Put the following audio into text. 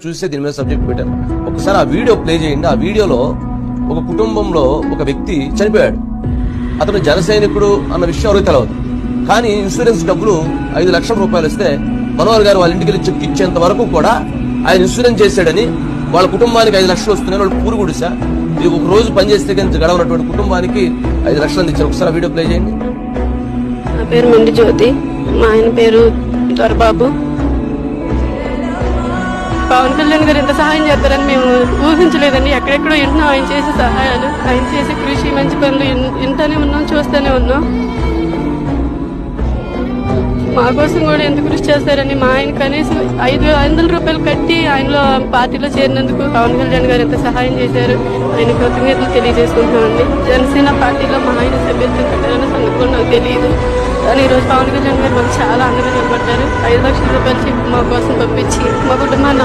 చూస్తే దీని మీద సబ్జెక్ట్ పెట్టాను. ఒకసారి ఆ వీడియో ప్లే చేయండి. ఆ వీడియోలో ఒక కుటుంబంలో ఒక వ్యక్తి చనిపోయాడు. అతను జన సైనికుడు అన్న విషయం ఎవరికి తెలియదు. కానీ ఇన్సూరెన్స్ డబ్బులు 5 లక్షల రూపాయలు ఇస్తే మనోహర్ గారు వాళ్ళ ఇంటికి చెక్ ఇచ్చేంత వరకు కూడా ఆయన ఇన్సూరెన్స్ చేశాడని వాళ్ళ కుటుంబానికి 5 లక్షలు వస్తున్నాయి. వాళ్ళు పూరు గుడిసా ఇది ఒక రోజు పనిచేస్తే కానీ గడవనటువంటి కుటుంబానికి 5 లక్షలు అందించారు. ఒకసారి వీడియో ప్లే చేయండి. నా పేరు మండి జ్యోతి, మా ఆయన పేరు దొరబాబు. పవన్ కళ్యాణ్ గారు ఎంత సహాయం చేస్తారని మేము ఊహించలేదండి. ఎక్కడెక్కడో వింటున్నాం ఆయన చేసే సహాయాలు, ఆయన చేసే కృషి, మంచి పనులు వింటూనే ఉన్నాం, చూస్తూనే ఉన్నాం. మా కోసం కూడా ఎంత కృషి చేస్తారని మా ఆయన కనీసం 500 రూపాయలు కట్టి ఆయనలో పార్టీలో చేరినందుకు పవన్ కళ్యాణ్ గారు ఎంత సహాయం చేశారు, ఆయన కృతజ్ఞతలు తెలియజేసుకుంటున్నామండి. జనసేన పార్టీలో మా ఆయన సభ్యత్వం కట్టారన్న సంగతి నాకు తెలియదు. కానీ ఈరోజు పవన్ కళ్యాణ్ గారు మాకు చాలా అండగా నిలబడ్డారు. 5 లక్షల రూపాయలు చెప్పి మా కోసం పంపించి మా కుటుంబాన్ని